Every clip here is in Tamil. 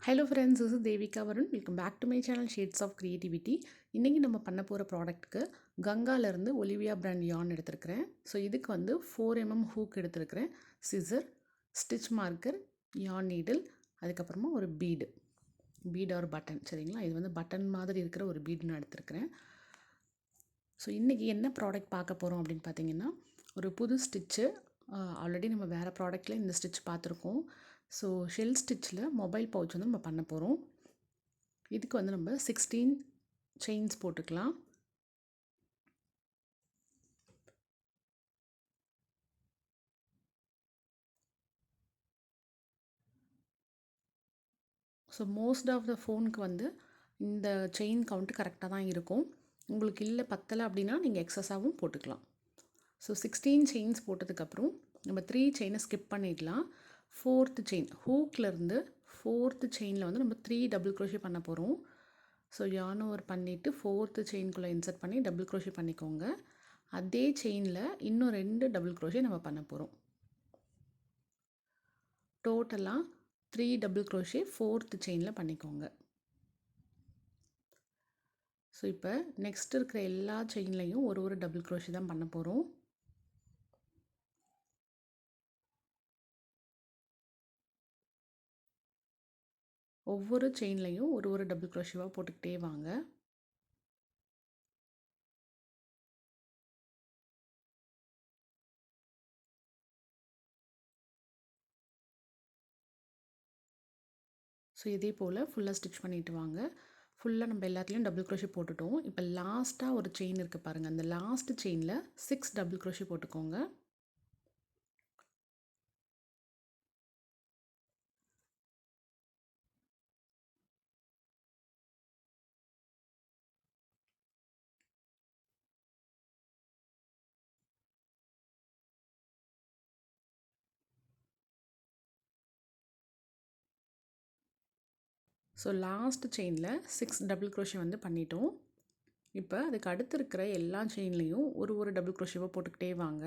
Hello friends, this is Devika Varun. Welcome back to my channel shades of creativity. இன்றைக்கி நம்ம பண்ண போகிற ப்ராடக்ட்டுக்கு கங்காலேருந்து ஒலிவியா பிராண்ட் யான் எடுத்திருக்கிறேன். ஸோ இதுக்கு வந்து 4mm ஹூக் எடுத்திருக்கிறேன், சிசர், ஸ்டிச் மார்க்கர், யான் நீடில், அதுக்கப்புறமா ஒரு பீட் ஆர் பட்டன். சரிங்களா, இது வந்து பட்டன் மாதிரி இருக்கிற ஒரு பீடு நான் எடுத்திருக்கிறேன். ஸோ இன்றைக்கி என்ன ப்ராடக்ட் பார்க்க போகிறோம் அப்படின்னு பார்த்தீங்கன்னா, ஒரு புது ஸ்டிச்சு. ஆல்ரெடி நம்ம வேறு ப்ராடக்டில் இந்த ஸ்டிச் பார்த்துருக்கோம். ஸோ ஷெல் ஸ்டிச்சில் மொபைல் பவுச் வந்து நம்ம பண்ண போகிறோம். இதுக்கு வந்து நம்ம 16 செயின்ஸ் போட்டுக்கலாம். ஸோ மோஸ்ட் ஆஃப் த ஃபோனுக்கு வந்து இந்த செயின் கவுண்ட்டு கரெக்டாக தான் இருக்கும். உங்களுக்கு இல்லை பத்தலை அப்படின்னா நீங்கள் எக்ஸஸாகவும் போட்டுக்கலாம். ஸோ 16 செயின்ஸ் போட்டதுக்கப்புறம் நம்ம 3 செயினை ஸ்கிப் பண்ணிடலாம். 4th செயின் ஹூக்லேருந்து 4th செயினில் வந்து நம்ம 3 டபுள் க்ரோஷே பண்ண போகிறோம். ஸோ யான் ஓவர் பண்ணிவிட்டு 4th செயின்குள்ளே இன்சர்ட் பண்ணி டபுள் க்ரோஷே பண்ணிக்கோங்க. அதே செயினில் இன்னும் 2 டபுள் க்ரோஷே நம்ம பண்ண போகிறோம். டோட்டலாக 3 டபுள் க்ரோஷே 4th செயினில் பண்ணிக்கோங்க. ஸோ இப்போ நெக்ஸ்ட் இருக்கிற எல்லா செயின்லையும் ஒரு டபுள் க்ரோஷே தான் பண்ண போகிறோம். ஒவ்வொரு செயின்லையும் ஒரு டபுள் க்ரோஷேவாக போட்டுக்கிட்டே வாங்க. ஸோ இதே போல் ஃபுல்லாக ஸ்டிச் பண்ணிவிட்டு வாங்க. ஃபுல்லாக நம்ம எல்லாத்துலேயும் டபுள் க்ரோஷே போட்டுட்டோம். இப்போ லாஸ்ட்டாக ஒரு செயின் இருக்குது பாருங்கள், அந்த லாஸ்ட் செயினில் 6 டபுள் க்ரோஷே போட்டுக்கோங்க. ஸோ லாஸ்ட் செயினில் 6 டபுள் க்ரோஷே வந்து பண்ணிட்டோம். இப்போ அதுக்கு அடுத்து இருக்கிற எல்லா செயின்லேயும் ஒரு டபுள் க்ரோஷேவாக போட்டுக்கிட்டே வாங்க.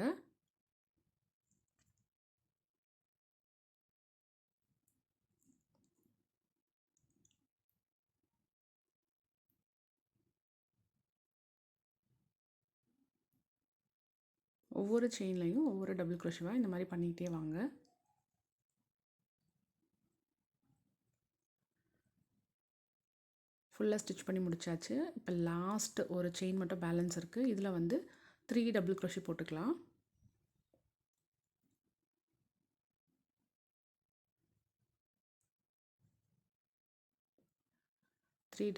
ஒவ்வொரு செயின்லையும் ஒவ்வொரு டபுள் க்ரோஷேவாக இந்த மாதிரி பண்ணிக்கிட்டே வாங்க. ஃபுல்லாக ஸ்டிச் பண்ணி முடிச்சாச்சு. இப்போ லாஸ்ட் ஒரு செயின் மட்டும் பேலன்ஸ் இருக்குது. இதில் வந்து 3 டபுள் க்ரோஷே போட்டுக்கலாம்.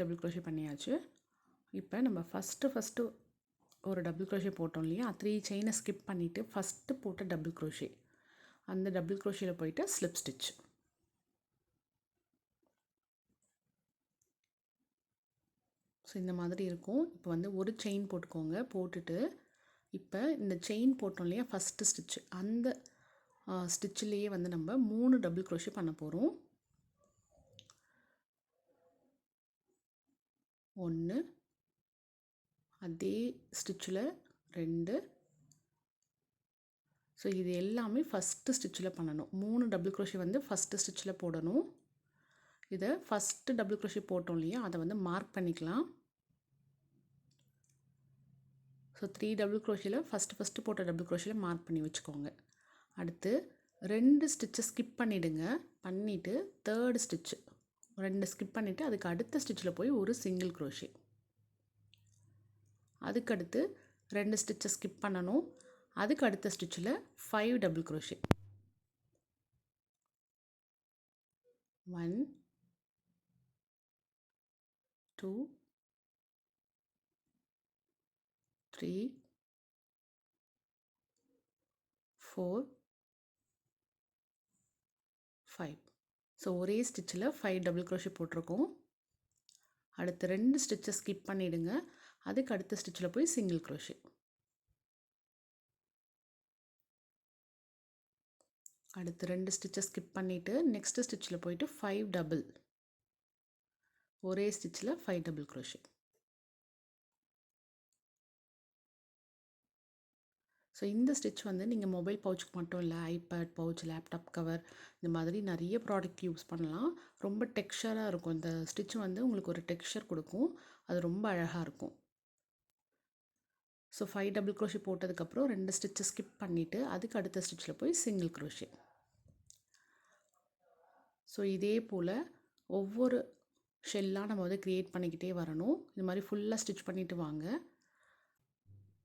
டபுள் க்ரோஷே பண்ணியாச்சு. இப்போ நம்ம ஃபஸ்ட்டு ஒரு டபுள் க்ரோஷே போட்டோம் இல்லையா, 3 செயினை ஸ்கிப் பண்ணிவிட்டு ஃபஸ்ட்டு போட்ட டபுள் க்ரோஷே, அந்த டபுள் க்ரோஷேயில் போயிட்டு ஸ்லிப் ஸ்டிச். ஸோ இந்த மாதிரி இருக்கும். இப்போ வந்து ஒரு செயின் போட்டுக்கோங்க. போட்டுட்டு இப்போ இந்த செயின் போட்டோம் இல்லையா ஃபஸ்ட்டு ஸ்டிச், அந்த ஸ்டிச்சிலேயே வந்து நம்ம 3 டபுள் க்ரோஷே பண்ண போகிறோம். 1, அதே ஸ்டிச்சில் 2. ஸோ இது எல்லாமே ஃபஸ்ட்டு ஸ்டிச்சில் பண்ணணும். 3 டபுள் க்ரோஷே வந்து ஃபஸ்ட்டு ஸ்டிச்சில் போடணும். இதை ஃபஸ்ட்டு டபுள் க்ரோஷே போட்டோம் இல்லையா, அதை வந்து மார்க் பண்ணிக்கலாம். ஸோ 3 டபுள் க்ரோஷேயில் ஃபஸ்ட்டு போட்ட டபுள் க்ரோஷேயில் மார்க் பண்ணி வச்சுக்கோங்க. அடுத்து 2 ஸ்டிச்சை ஸ்கிப் பண்ணிவிடுங்க. பண்ணிவிட்டு 3rd ஸ்டிச்சு 2 ஸ்கிப் பண்ணிவிட்டு அதுக்கு அடுத்த ஸ்டிச்சில் போய் ஒரு சிங்கிள் க்ரோஷே. அதுக்கடுத்து 2 ஸ்டிச்சை ஸ்கிப் பண்ணணும். அதுக்கு அடுத்த ஸ்டிச்சில் 5 டபுள் க்ரோஷே. 1, 2, 3, 4, 5. ஸோ ஒரே ஸ்டிச்சில் 5 டபுள் க்ரோஷே போட்டிருக்கோம். அடுத்து 2 ஸ்டிச்சை ஸ்கிப் பண்ணிவிடுங்க. அதுக்கு அடுத்த ஸ்டிச்சில் போய் சிங்கிள் க்ரோஷே. அடுத்து 2 ஸ்டிச்சை ஸ்கிப் பண்ணிவிட்டு நெக்ஸ்ட்டு ஸ்டிச்சில் போயிட்டு 5 டபுள், ஒரே ஸ்டிச்சில் 5 டபுள் க்ரோஷே. ஸோ இந்த ஸ்டிச் வந்து நீங்கள் மொபைல் பவுச்சுக்கு மட்டும் இல்லை, ஐபேட் பவுச், லேப்டாப் கவர் இந்த மாதிரி நிறைய ப்ராடக்ட் யூஸ் பண்ணலாம். ரொம்ப டெக்ஸ்சராக இருக்கும். இந்த ஸ்டிச் வந்து உங்களுக்கு ஒரு டெக்ஸ்சர் கொடுக்கும். அது ரொம்ப அழகாக இருக்கும். ஸோ 5 டபுள் க்ரோஷே போட்டதுக்கப்புறம் 2 ஸ்டிச்சை ஸ்கிப் பண்ணிவிட்டு அதுக்கு அடுத்த ஸ்டிச்சில் போய் சிங்கிள் க்ரோஷே. ஸோ இதே போல் ஒவ்வொரு ஷெல்லாக நம்ம வந்து க்ரியேட் பண்ணிக்கிட்டே வரணும். இது மாதிரி ஃபுல்லாக ஸ்டிச் பண்ணிவிட்டு வாங்க.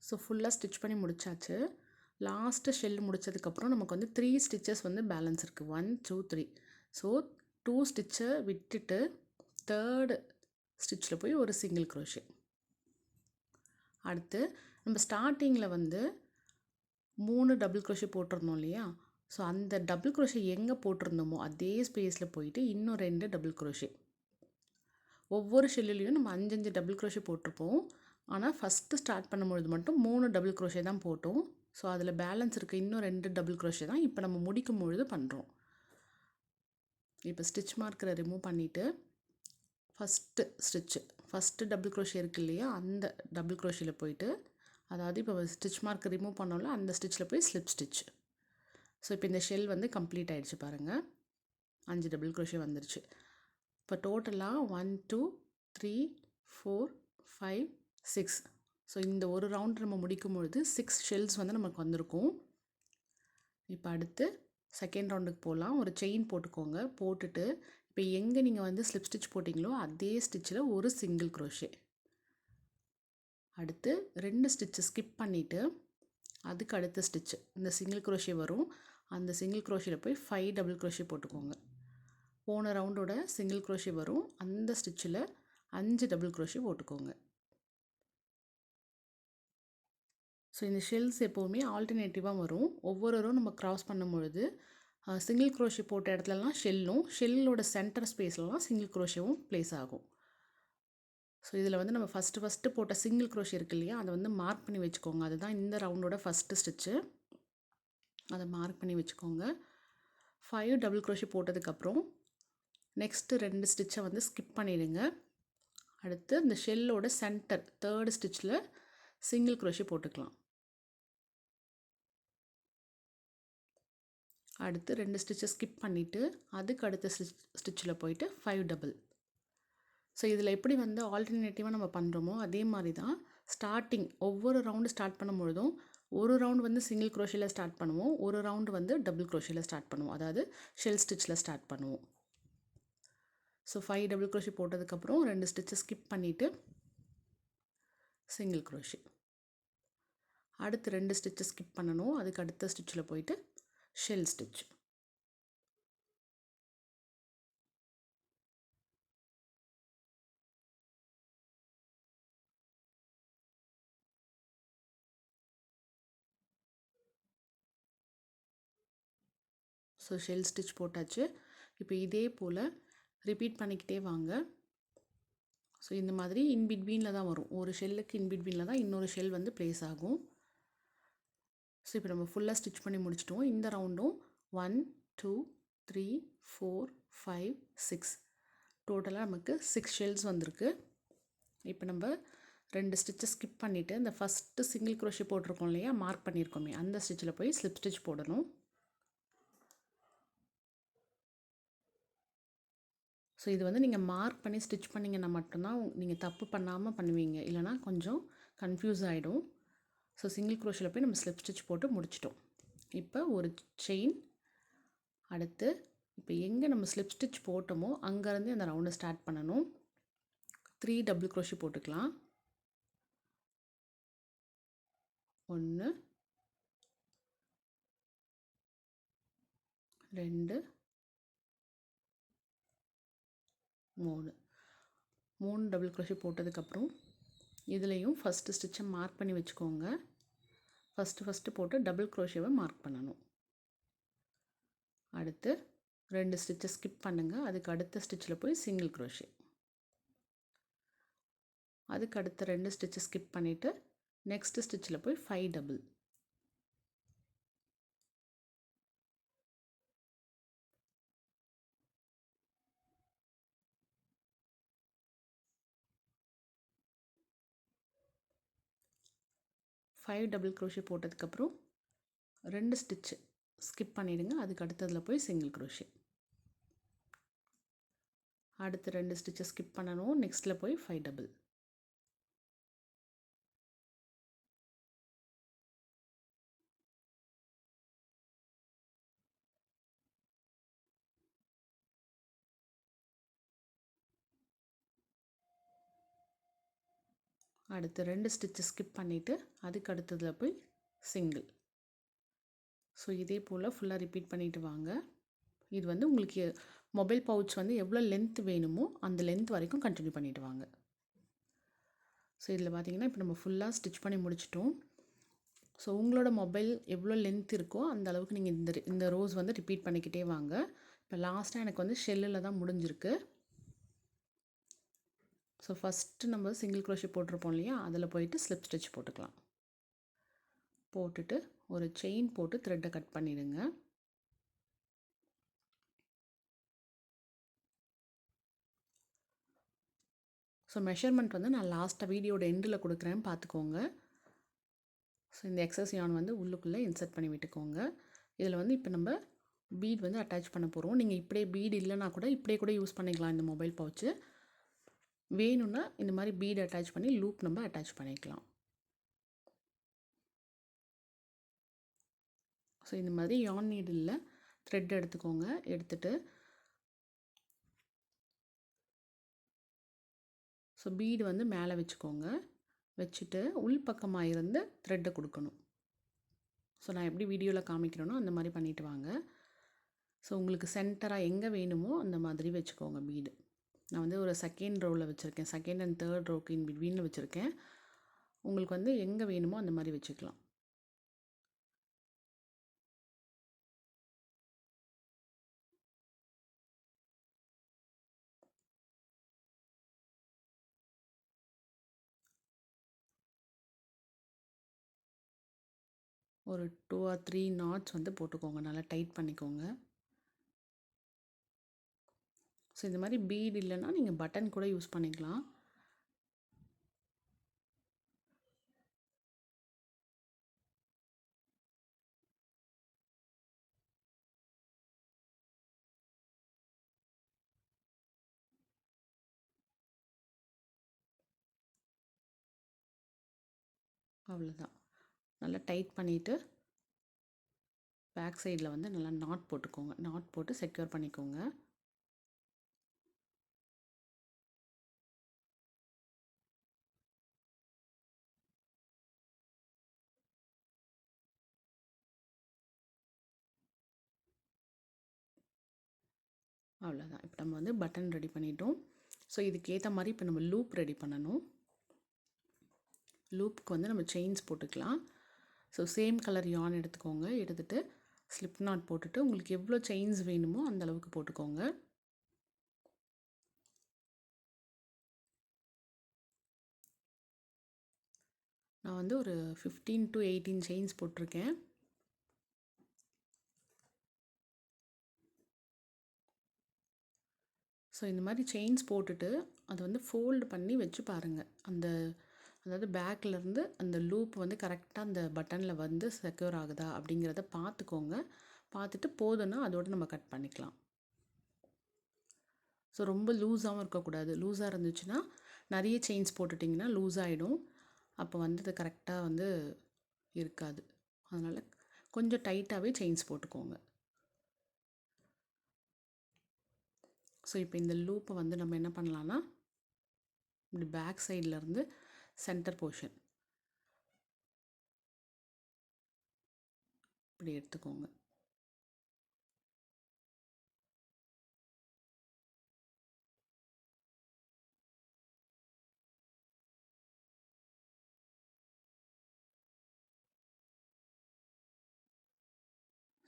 ஸோ ஃபுல்லாக ஸ்டிச் பண்ணி முடிச்சாச்சு. லாஸ்ட்டு ஷெல் முடித்ததுக்கப்புறம் நமக்கு வந்து 3 ஸ்டிச்சஸ் வந்து பேலன்ஸ் இருக்குது. 1 2 3. ஸோ 2 ஸ்டிச்சை விட்டுட்டு 3rd ஸ்டிச்சில் போய் ஒரு சிங்கிள் க்ரோஷே. அடுத்து நம்ம ஸ்டார்டிங்கில் வந்து 3 டபுள் க்ரோஷே போட்டிருந்தோம் இல்லையா? ஸோ அந்த டபுள் க்ரோஷே எங்கே போட்டிருந்தோமோ அதே ஸ்பேஸில் போயிட்டு இன்னும் 2 டபுள் க்ரோஷே. ஒவ்வொரு ஷெல்லுலேயும் நம்ம 5 டபுள் க்ரோஷே போட்டிருப்போம். ஆனால் ஃபஸ்ட்டு ஸ்டார்ட் பண்ணும்பொழுது மட்டும் 3 டபுள் க்ரோஷே தான் போட்டோம். ஸோ அதில் பேலன்ஸ் இருக்குது இன்னும் 2 டபுள் க்ரோஷே தான் இப்போ நம்ம முடிக்கும் பொழுது பண்ணுறோம். இப்போ ஸ்டிச் மார்க்கரை ரிமூவ் பண்ணிவிட்டு ஃபஸ்ட்டு டபுள் க்ரோஷே இருக்குது இல்லையா? அந்த டபுள் க்ரோஷேயில் போயிட்டு, அதாவது இப்போ ஸ்டிச் மார்க்கை ரிமூவ் பண்ணோம்ல அந்த ஸ்டிச்சில் போய் ஸ்லிப் ஸ்டிச். ஸோ இப்போ இந்த ஷெல் வந்து கம்ப்ளீட் ஆகிடுச்சு பாருங்கள். 5 டபுள் க்ரோஷே வந்துருச்சு. இப்போ டோட்டலாக 1 2 3 4 5 6. ஸோ இந்த ஒரு ரவுண்ட் நம்ம முடிக்கும் பொழுது 6 ஷெல்ஸ் வந்து நமக்கு வந்திருக்கும். இப்போ அடுத்து செகண்ட் ரவுண்டுக்கு போகலாம். ஒரு செயின் போட்டுக்கோங்க. போட்டுட்டு இப்போ எங்கே நீங்கள் வந்து ஸ்லிப் ஸ்டிச் போட்டிங்களோ அதே ஸ்டிச்சில் ஒரு சிங்கிள் க்ரோஷே. அடுத்து 2 ஸ்டிச்சு ஸ்கிப் பண்ணிவிட்டு அதுக்கு அடுத்த ஸ்டிச்சு இந்த சிங்கிள் க்ரோஷே வரும். அந்த சிங்கிள் க்ரோஷேயில் போய் 5 டபுள் க்ரோஷே போட்டுக்கோங்க. போன ரவுண்டோட சிங்கிள் க்ரோஷே வரும். அந்த ஸ்டிச்சில் 5 டபுள் க்ரோஷே போட்டுக்கோங்க. ஸோ இந்த ஷெல்ஸ் எப்போவுமே ஆல்டர்னேட்டிவாக வரும். ஒவ்வொரு ரோ நம்ம க்ராஸ் பண்ணும்பொழுது சிங்கிள் க்ரோஷே போட்ட இடத்துலலாம் ஷெல்லோட சென்டர் ஸ்பேஸ்லலாம் சிங்கிள் க்ரோஷேவும் ப்ளேஸ் ஆகும். ஸோ இதில் வந்து நம்ம ஃபஸ்ட்டு போட்ட சிங்கிள் க்ரோஷே இருக்குது இல்லையா? அதை வந்து மார்க் பண்ணி வச்சுக்கோங்க. அதுதான் இந்த ரவுண்டோட ஃபஸ்ட்டு ஸ்டிச்சு. அதை மார்க் பண்ணி வச்சுக்கோங்க. 5 டபுள் க்ரோஷே போட்டதுக்கப்புறம் நெக்ஸ்ட்டு 2 ஸ்டிச்சை வந்து ஸ்கிப் பண்ணிவிடுங்க. அடுத்து இந்த ஷெல்லோட சென்டர் 3rd ஸ்டிச்சில் சிங்கிள் க்ரோஷே போட்டுக்கலாம். அடுத்து 2 ஸ்டிச்சை ஸ்கிப் பண்ணிவிட்டு அதுக்கு அடுத்த ஸ்டிச்சில் போயிட்டு 5 டபுள். ஸோ இதில் எப்படி வந்து ஆல்டர்னேட்டிவாக நம்ம பண்ணுறோமோ அதே மாதிரி தான் ஸ்டார்டிங் ஒவ்வொரு ரவுண்டு ஸ்டார்ட் பண்ணும்பொழுதும் ஒரு ரவுண்டு வந்து சிங்கிள் க்ரோஷேயில் ஸ்டார்ட் பண்ணுவோம், ஒரு ரவுண்டு வந்து டபுள் க்ரோஷேயில் ஸ்டார்ட் பண்ணுவோம், அதாவது ஷெல் ஸ்டிச்சில் ஸ்டார்ட் பண்ணுவோம். ஸோ 5 டபுள் க்ரோஷே போட்டதுக்கப்புறம் 2 ஸ்டிச்சை ஸ்கிப் பண்ணிவிட்டு சிங்கிள் க்ரோஷே. அடுத்து 2 ஸ்டிச்சை ஸ்கிப் பண்ணணும். அதுக்கு அடுத்த ஸ்டிச்சில் போயிட்டு shell stitch. So shell stitch போட்டாச்சு. இப்போ இதே போல் ரிப்பீட் பண்ணிக்கிட்டே வாங்க. ஸோ இந்த மாதிரி இன்பிட்வீனில் தான் வரும். ஒரு ஷெல்லுக்கு இன்பிட்வீனில் தான் இன்னொரு ஷெல் வந்து ப்ளேஸ் ஆகும். ஸோ இப்போ நம்ம ஃபுல்லாக ஸ்டிச் பண்ணி முடிச்சிட்டோம். இந்த ரவுண்டும் 1 2 3 4 5 6 டோட்டலாக நமக்கு 6 ஷெல்ஸ் வந்திருக்கு. இப்போ நம்ம 2 ஸ்டிச்சை ஸ்கிப் பண்ணிவிட்டு இந்த ஃபஸ்ட்டு சிங்கிள் க்ரோஷே போட்டிருக்கோம் இல்லையா? மார்க் பண்ணியிருக்கோமே அந்த ஸ்டிச்சில் போய் ஸ்லிப் ஸ்டிச் போடணும். ஸோ இது வந்து நீங்கள் மார்க் பண்ணி ஸ்டிச் பண்ணிங்கன்னா மட்டும்தான் நீங்கள் தப்பு பண்ணாமல் பண்ணுவீங்க. இல்லைனா கொஞ்சம் கன்ஃபியூஸ் ஆகிடும். ஸோ சிங்கிள் க்ரோஷில் போய் நம்ம ஸ்லிப் ஸ்டிச் போட்டு முடிச்சிட்டோம். இப்போ ஒரு செயின். அடுத்து இப்போ எங்கே நம்ம ஸ்லிப் ஸ்டிச் போட்டோமோ அங்கேருந்து அந்த ரவுண்டை ஸ்டார்ட் பண்ணணும். 3 டபுள் க்ரோஷே போட்டுக்கலாம். 1 2 3 டபுள் க்ரோஷே போட்டதுக்கப்புறம் இதுலேயும் ஃபஸ்ட்டு ஸ்டிச்சை மார்க் பண்ணி வச்சுக்கோங்க. ஃபஸ்ட்டு போட்டு டபுள் க்ரோஷேவை மார்க் பண்ணணும். அடுத்து 2 ஸ்டிச்சை ஸ்கிப் பண்ணுங்கள். அதுக்கு அடுத்த ஸ்டிச்சில் போய் சிங்கிள் க்ரோஷே. அதுக்கு அடுத்த 2 ஸ்டிச்சை ஸ்கிப் பண்ணிவிட்டு நெக்ஸ்ட் ஸ்டிச்சில் போய் 5 டபுள். ஃபைவ் டபுள் க்ரோஷே போட்டதுக்கப்புறம் 2 ஸ்டிச் ஸ்கிப் பண்ணிடுங்க. அதுக்கு அடுத்ததில் போய் சிங்கிள் க்ரோஷே. அடுத்து 2 ஸ்டிச்சை ஸ்கிப் பண்ணணும். நெக்ஸ்ட்டில் போய் 5 டபுள். அடுத்து 2 ஸ்டிச்சை ஸ்கிப் பண்ணிவிட்டு அதுக்கு அடுத்ததில் போய் சிங்கிள். ஸோ இதே போல் ஃபுல்லாக ரிப்பீட் பண்ணிவிட்டு வாங்க. இது வந்து உங்களுக்கு மொபைல் பவுச் வந்து எவ்வளோ லென்த் வேணுமோ அந்த லென்த் வரைக்கும் கண்டினியூ பண்ணிவிட்டு வாங்க. ஸோ இதில் பார்த்தீங்கன்னா இப்போ நம்ம ஃபுல்லாக ஸ்டிச் பண்ணி முடிச்சிட்டோம். ஸோ உங்களோட மொபைல் எவ்வளோ லென்த் இருக்கோ அந்த அளவுக்கு நீங்கள் இந்த ரோஸ் வந்து ரிப்பீட் பண்ணிக்கிட்டே வாங்க. இப்போ லாஸ்ட்டாக எனக்கு வந்து ஷெல்லில் தான் முடிஞ்சிருக்கு. ஸோ ஃபஸ்ட்டு நம்ம சிங்கிள் க்ரோஷே போட்டிருப்போம் இல்லையா, அதில் போயிட்டு ஸ்லிப் ஸ்டிச் போட்டுக்கலாம். போட்டுட்டு ஒரு செயின் போட்டு த்ரெட்டை கட் பண்ணிடுங்க. ஸோ மெஷர்மெண்ட் வந்து நான் லாஸ்ட்டாக வீடியோட எண்டில் கொடுக்குறேன், பார்த்துக்கோங்க. ஸோ இந்த எக்ஸஸ் யான் வந்து உள்ளுக்குள்ளே இன்சர்ட் பண்ணி விட்டுக்கோங்க. இதில் வந்து இப்போ நம்ம பீட் வந்து அட்டாச் பண்ண போகிறோம். நீங்கள் இப்படியே பீட் இல்லைனா கூட இப்படியே கூட யூஸ் பண்ணிக்கலாம் இந்த மொபைல் பவுச்சு. வேணும்னா இந்த மாதிரி பீட் அட்டாச் பண்ணி லூப் நம்ம அட்டாச் பண்ணிக்கலாம். ஸோ இந்த மாதிரி யான் நீடில் த்ரெட் எடுத்துக்கோங்க. எடுத்துகிட்டு ஸோ பீடு வந்து மேலே வச்சுக்கோங்க. வச்சுட்டு உள் பக்கமாக இருந்து த்ரெட்டை கொடுக்கணும். ஸோ நான் எப்படி வீடியோவில் காமிக்கிறேனோ அந்த மாதிரி பண்ணிவிட்டு வாங்க. ஸோ உங்களுக்கு சென்டராக எங்கே வேணுமோ அந்த மாதிரி வச்சுக்கோங்க பீடு. நான் வந்து ஒரு செகண்ட் ரோவில் வச்சுருக்கேன், செகண்ட் அண்ட் தேர்ட் ரோக்கு இன் பிட்வீனில் வச்சுருக்கேன். உங்களுக்கு வந்து எங்கே வேணுமோ அந்த மாதிரி வச்சுக்கலாம். ஒரு 2 or 3 knots வந்து போட்டுக்கோங்க, நல்லா டைட் பண்ணிக்கோங்க. ஸோ இந்த மாதிரி பீட் இல்லைன்னா நீங்கள் பட்டன் கூட யூஸ் பண்ணிக்கலாம். அவ்வளோதான். நல்லா டைட் பண்ணிவிட்டு பேக் சைடில் வந்து நல்லா நாட் போட்டுக்கோங்க. நாட் போட்டு செக்யூர் பண்ணிக்கோங்க. அவ்வளோதான். இப்போ நம்ம வந்து பட்டன் ரெடி பண்ணிட்டோம். ஸோ இதுக்கு ஏற்ற மாதிரி இப்போ நம்ம லூப் ரெடி பண்ணணும். லூப்புக்கு வந்து நம்ம செயின்ஸ் போட்டுக்கலாம். ஸோ சேம் கலர் யான் எடுத்துக்கோங்க. எடுத்துகிட்டு ஸ்லிப் நாட் போட்டுட்டு உங்களுக்கு எவ்வளோ செயின்ஸ் வேணுமோ அந்த அளவுக்கு போட்டுக்கோங்க. நான் வந்து ஒரு 15 to 18 செயின்ஸ் போட்டிருக்கேன். ஸோ இந்த மாதிரி செயின்ஸ் போட்டுட்டு அதை வந்து ஃபோல்டு பண்ணி வச்சு பாருங்கள். அதாவது பேக்லேருந்து அந்த லூப் வந்து கரெக்டாக அந்த பட்டனில் வந்து செக்யூர் ஆகுதா அப்படிங்கிறத பார்த்துக்கோங்க. பார்த்துட்டு போதுன்னா அதோடு நம்ம கட் பண்ணிக்கலாம். ஸோ ரொம்ப லூஸாகவும் இருக்கக்கூடாது. லூஸாக இருந்துச்சுன்னா நிறைய செயின்ஸ் போட்டுட்டிங்கன்னா லூஸ் ஆகிடும். அப்போ வந்து அது கரெக்டாக வந்து இருக்காது. அதனால் கொஞ்சம் டைட்டாகவே செயின்ஸ் போட்டுக்கோங்க. ஸோ இப்போ இந்த லூப்பை வந்து நம்ம என்ன பண்ணலான்னா இப்படி பேக் சைட்லேருந்து சென்டர் போர்ஷன் இப்படி எடுத்துக்கோங்க.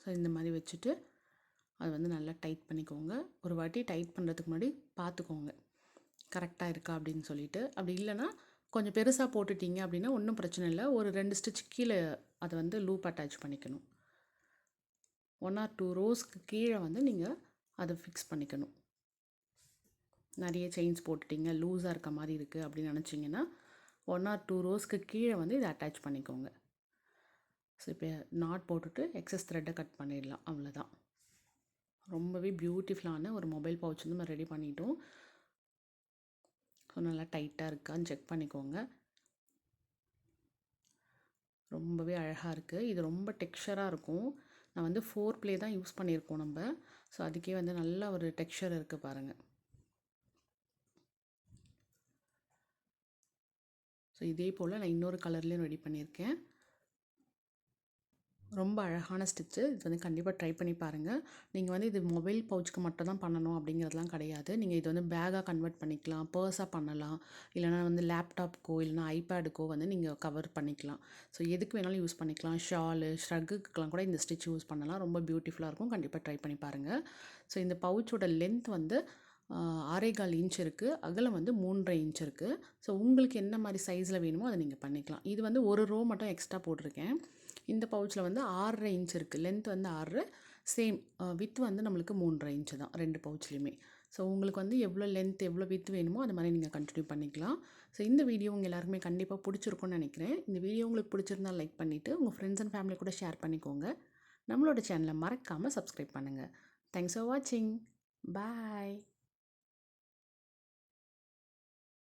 ஸோ இந்த மாதிரி வச்சுட்டு அது வந்து நல்லா டைட் பண்ணிக்கோங்க. ஒரு வாட்டி டைட் பண்ணுறதுக்கு முன்னாடி பார்த்துக்கோங்க கரெக்டாக இருக்கா அப்படின்னு சொல்லிட்டு. அப்படி இல்லைன்னா கொஞ்சம் பெருசாக போட்டுட்டிங்க அப்படின்னா ஒன்றும் பிரச்சனை இல்லை. ஒரு 2 ஸ்டிச் கீழே அதை வந்து லூப் அட்டாச் பண்ணிக்கணும். 1 or 2 ரோஸ்க்கு கீழே வந்து நீங்கள் அதை ஃபிக்ஸ் பண்ணிக்கணும். நிறைய செயின்ஸ் போட்டுட்டிங்க லூஸாக இருக்க மாதிரி இருக்குது அப்படின்னு நினச்சிங்கன்னா 1 or 2 ரோஸ்க்கு கீழே வந்து இதை அட்டாச் பண்ணிக்கோங்க. ஸோ இப்போ நாட் போட்டுட்டு எக்ஸஸ் த்ரெட்டை கட் பண்ணிடலாம், அவ்வளோதான். ரொம்பவே பியூட்டிஃபுல்லான ஒரு மொபைல் பவுச் வந்து நம்ம ரெடி பண்ணிட்டோம். ஸோ நல்லா டைட்டாக இருக்கான்னு செக் பண்ணிக்கோங்க. ரொம்பவே அழகாக இருக்குது. இது ரொம்ப டெக்ஸ்சராக இருக்கும். நான் வந்து 4 ப்ளே தான் யூஸ் பண்ணியிருக்கோம் நம்ம. ஸோ அதுக்கே வந்து நல்ல ஒரு டெக்ஸ்சர் இருக்குது பாருங்கள். ஸோ இதே போல் நான் இன்னொரு கலர்லேயும் ரெடி பண்ணியிருக்கேன். ரொம்ப அழகான ஸ்டிச்சு. இது வந்து கண்டிப்பாக ட்ரை பண்ணி பாருங்கள். நீங்கள் வந்து இது மொபைல் பவுச்சுக்கு மட்டும் தான் பண்ணணும் அப்படிங்கிறதுலாம் கிடையாது. நீங்கள் இது வந்து பேக்காக கன்வெர்ட் பண்ணிக்கலாம், பர்ஸாக பண்ணலாம், இல்லைனா வந்து லேப்டாப்புக்கோ இல்லைனா ஐபேடுக்கோ வந்து நீங்கள் கவர் பண்ணிக்கலாம். ஸோ எதுக்கு வேணாலும் யூஸ் பண்ணிக்கலாம். ஷாலு, ஷ்ரக்குக்கெலாம் கூட இந்த ஸ்டிச் யூஸ் பண்ணலாம். ரொம்ப பியூட்டிஃபுல்லாக இருக்கும். கண்டிப்பாக ட்ரை பண்ணி பாருங்கள். ஸோ இந்த பவுச்சோட லென்த் வந்து 6.25 இன்ச் இருக்குது. அகலம் வந்து 3.5 இன்ச் இருக்குது. ஸோ உங்களுக்கு என்ன மாதிரி சைஸில் வேணுமோ அதை நீங்கள் பண்ணிக்கலாம். இது வந்து ஒரு ரோ மட்டும் எக்ஸ்ட்ரா போட்டிருக்கேன். இந்த பவுச்சில் வந்து 6.5 இன்ச் இருக்குது. லென்த் வந்து 6, சேம் வித் வந்து நம்மளுக்கு 3.5 இன்ச்சு தான் 2 பவுச்லேயுமே. ஸோ உங்களுக்கு வந்து எவ்வளோ லென்த் எவ்வளோ வித் வேணுமோ அது மாதிரி நீங்கள் கண்டினியூ பண்ணிக்கலாம். ஸோ இந்த வீடியோ உங்கள் எல்லாருக்குமே கண்டிப்பாக பிடிச்சிருக்கும்னு நினைக்கிறேன். இந்த வீடியோ உங்களுக்கு பிடிச்சிருந்தா லைக் பண்ணிவிட்டு உங்கள் ஃப்ரெண்ட்ஸ் அண்ட் ஃபேமிலி கூட ஷேர் பண்ணிக்கோங்க. நம்மளோட சேனலை மறக்காமல் சப்ஸ்கிரைப் பண்ணுங்கள். தேங்க்ஸ் ஃபார் வாட்சிங். பாய்.